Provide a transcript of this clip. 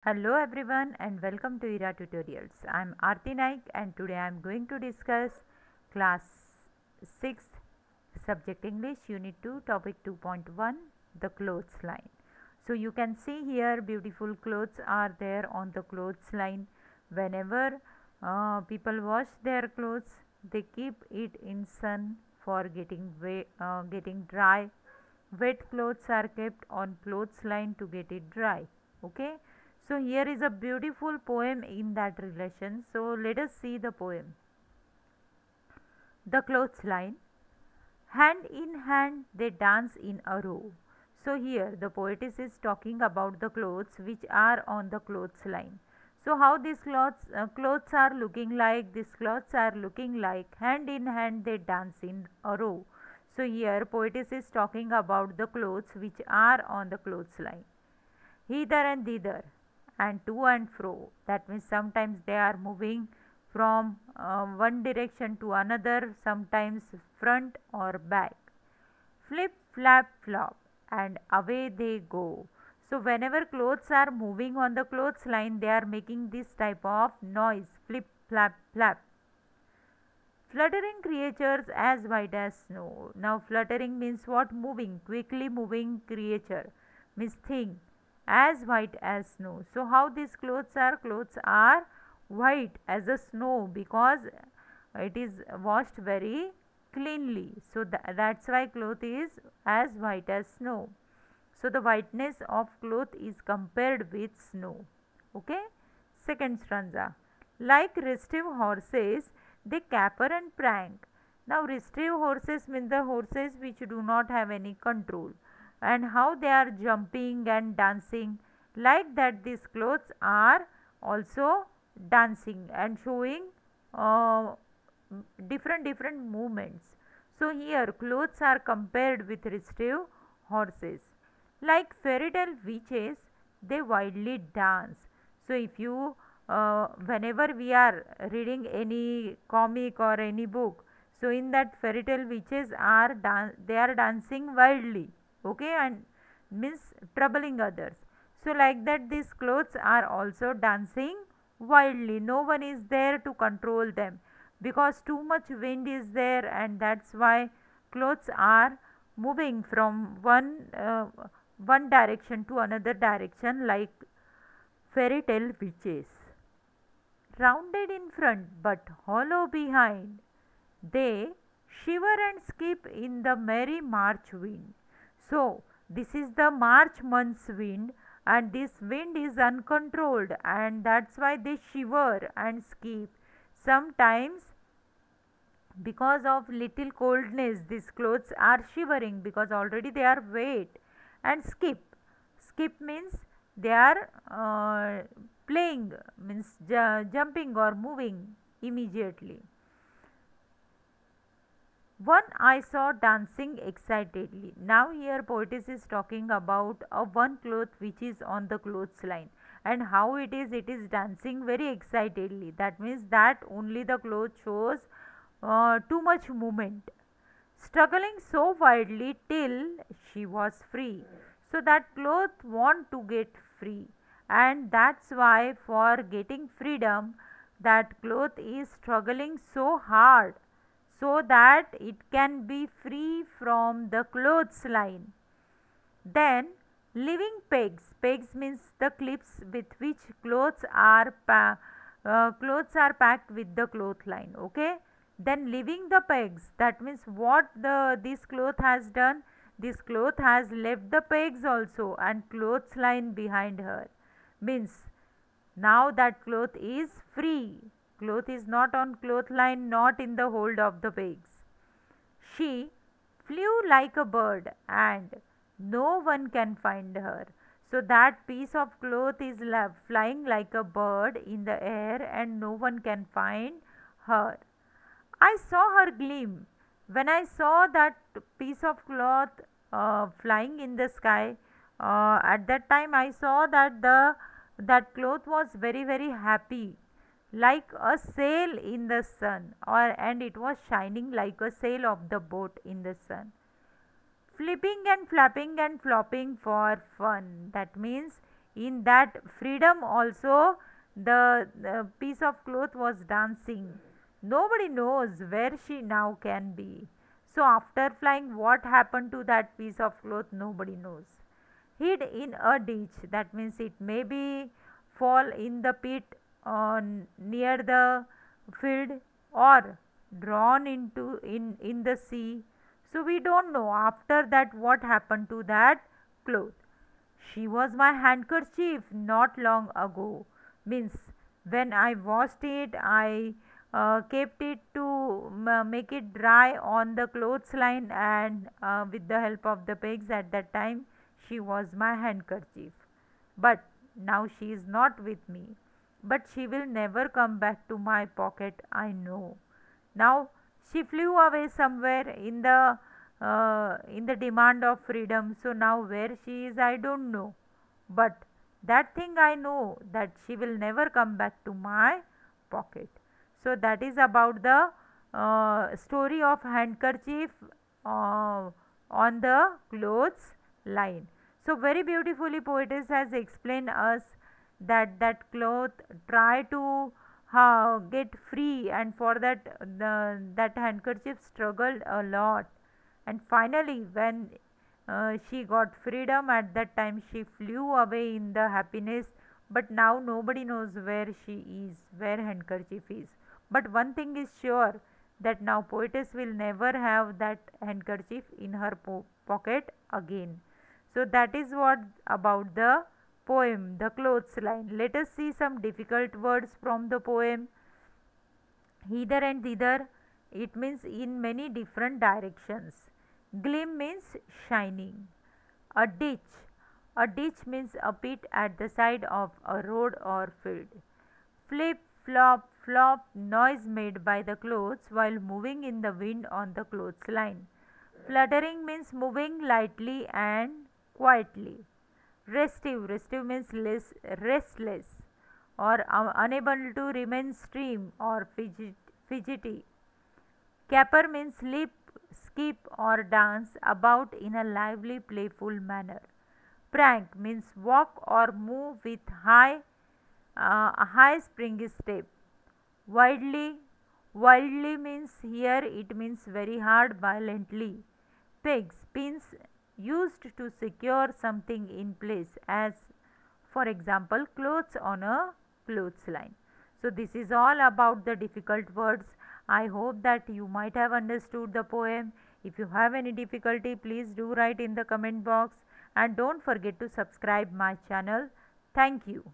Hello everyone and welcome to IRA Tutorials. I am Aarti Naik and today I am going to discuss class 6 subject English unit 2 topic 2.1 the clothes line. So you can see here beautiful clothes are there on the clothes line. Whenever people wash their clothes they keep it in sun for getting dry. Wet clothes are kept on clothes line to get it dry. Okay, so here is a beautiful poem in that relation. So let us see the poem. The clothes line. Hand in hand they dance in a row. So here the poetess is talking about the clothes which are on the clothes line. So how these clothes are looking like? These clothes are looking like hand in hand they dance in a row. So here poetess is talking about the clothes which are on the clothes line. Hither and thither and to and fro. That means sometimes they are moving from one direction to another, sometimes front or back. Flip, flap, flop, and away they go. So, whenever clothes are moving on the clothes line, they are making this type of noise flip, flap, flap. Fluttering creatures as white as snow. Now, fluttering means what? Moving, quickly moving creature means thing as white as snow. So, how these clothes are? Clothes are white as a snow because it is washed very cleanly. So, that's why cloth is as white as snow. So, the whiteness of cloth is compared with snow. Okay. Second stanza. Like restive horses, they caper and prank. Now, restive horses mean the horses which do not have any control, and how they are jumping and dancing. Like that, these clothes are also dancing and showing uh, different movements. So, here clothes are compared with restive horses. Like fairy tale witches, they wildly dance. So, if you whenever we are reading any comic or any book, so in that fairy tale witches are they are dancing wildly, okay, and means troubling others. So like that these clothes are also dancing wildly. No one is there to control them because too much wind is there, and that's why clothes are moving from one direction to another direction like fairy tale witches. Rounded in front but hollow behind, they shiver and skip in the merry March wind. So, this is the March month's wind, and this wind is uncontrolled, and that's why they shiver and skip. Sometimes, because of little coldness, these clothes are shivering because already they are wet. And skip. Skip means they are playing, means jumping or moving immediately. One I saw dancing excitedly. Now here poetess is talking about a one cloth which is on the clothes line, and how it is dancing very excitedly. That means that only the cloth shows too much movement. Struggling so wildly till she was free. So that cloth want to get free, and that's why for getting freedom that cloth is struggling so hard so that it can be free from the clothes line. Then leaving pegs. Pegs means the clips with which clothes are packed with the cloth line. Okay. Then leaving the pegs. That means what this cloth has done. This cloth has left the pegs also and clothes line behind her. Means now that cloth is free. Cloth is not on cloth line, not in the hold of the pegs. She flew like a bird and no one can find her. So that piece of cloth is flying like a bird in the air and no one can find her. I saw her gleam. When I saw that piece of cloth flying in the sky, at that time I saw that that cloth was very happy, like a sail in the sun, and it was shining like a sail of the boat in the sun. Flipping and flapping and flopping for fun. That means In that freedom also, the piece of cloth was dancing. Nobody knows where she now can be. So after flying, what happened to that piece of cloth? Nobody knows. Hid in a ditch, that means it may be fall in the pit near the field, or drawn into in the sea. So we don't know after that what happened to that cloth. She was my handkerchief not long ago. Means when I washed it, I kept it to make it dry on the clothes line, and with the help of the pigs at that time, she was my handkerchief. But now she is not with me. But she will never come back to my pocket, I know. Now she flew away somewhere in the demand of freedom. So now where she is, I don't know. But that thing I know, that she will never come back to my pocket. So that is about the story of handkerchief on the clothes line. So very beautifully poetess has explained us that that cloth try to get free, and for that that handkerchief struggled a lot, and finally when she got freedom, at that time she flew away in the happiness. But now nobody knows where she is, where handkerchief is. But one thing is sure, that now poetess will never have that handkerchief in her pocket again. So that is what about the poem, the clothes line. Let us see some difficult words from the poem. Hither and thither, it means in many different directions. Gleam means shining. A ditch. A ditch means a pit at the side of a road or field. Flip, flop, flop, noise made by the clothes while moving in the wind on the clothes line. Fluttering means moving lightly and quietly. Restive. Restive means restless, or unable to remain stream, or fidgety. Caper means leap, skip, or dance about in a lively, playful manner. Prank means walk or move with a high springy step. Wildly, wildly means here it means very hard, violently. Pegs, pins used to secure something in place, as for example clothes on a clothesline. So this is all about the difficult words. I hope that you might have understood the poem. If you have any difficulty, please do write in the comment box, and don't forget to subscribe my channel. Thank you.